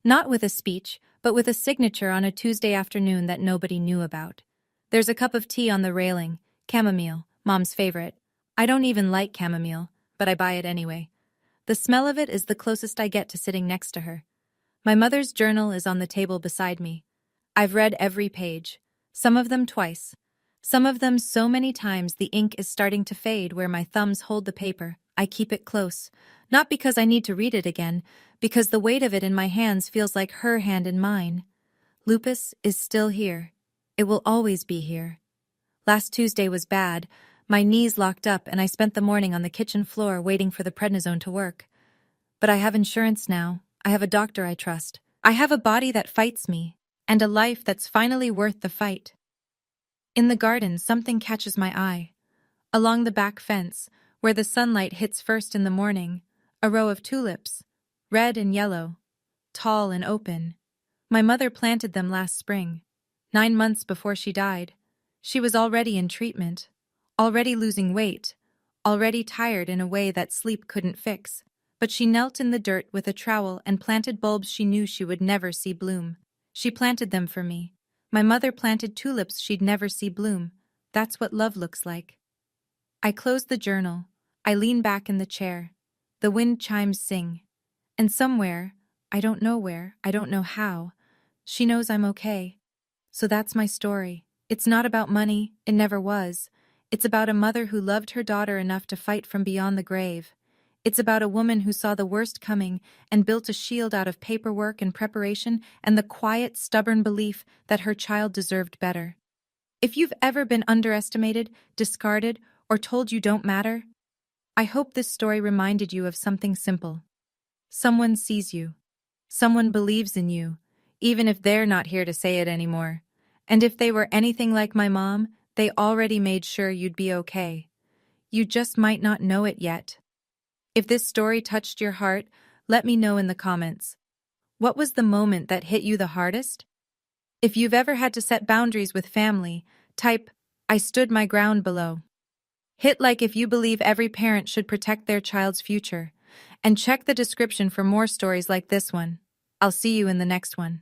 Not with a speech, but with a signature on a Tuesday afternoon that nobody knew about. There's a cup of tea on the railing, chamomile, Mom's favorite. I don't even like chamomile, but I buy it anyway. The smell of it is the closest I get to sitting next to her. My mother's journal is on the table beside me. I've read every page, some of them twice. Some of them so many times the ink is starting to fade where my thumbs hold the paper. I keep it close, not because I need to read it again, because the weight of it in my hands feels like her hand in mine. Lupus is still here. It will always be here. Last Tuesday was bad. My knees locked up and I spent the morning on the kitchen floor waiting for the prednisone to work. But I have insurance now. I have a doctor I trust. I have a body that fights me, and a life that's finally worth the fight. In the garden, something catches my eye. Along the back fence, where the sunlight hits first in the morning, a row of tulips, red and yellow, tall and open. My mother planted them last spring, 9 months before she died. She was already in treatment, already losing weight, already tired in a way that sleep couldn't fix. But she knelt in the dirt with a trowel and planted bulbs she knew she would never see bloom. She planted them for me. My mother planted tulips she'd never see bloom. That's what love looks like. I close the journal. I lean back in the chair. The wind chimes sing. And somewhere, I don't know where, I don't know how, she knows I'm okay. So that's my story. It's not about money, it never was. It's about a mother who loved her daughter enough to fight from beyond the grave. It's about a woman who saw the worst coming and built a shield out of paperwork and preparation and the quiet, stubborn belief that her child deserved better. If you've ever been underestimated, discarded, or told you don't matter, I hope this story reminded you of something simple. Someone sees you. Someone believes in you, even if they're not here to say it anymore. And if they were anything like my mom, they already made sure you'd be okay. You just might not know it yet. If this story touched your heart, let me know in the comments. What was the moment that hit you the hardest? If you've ever had to set boundaries with family, type, "I stood my ground" below. Hit like if you believe every parent should protect their child's future. And check the description for more stories like this one. I'll see you in the next one.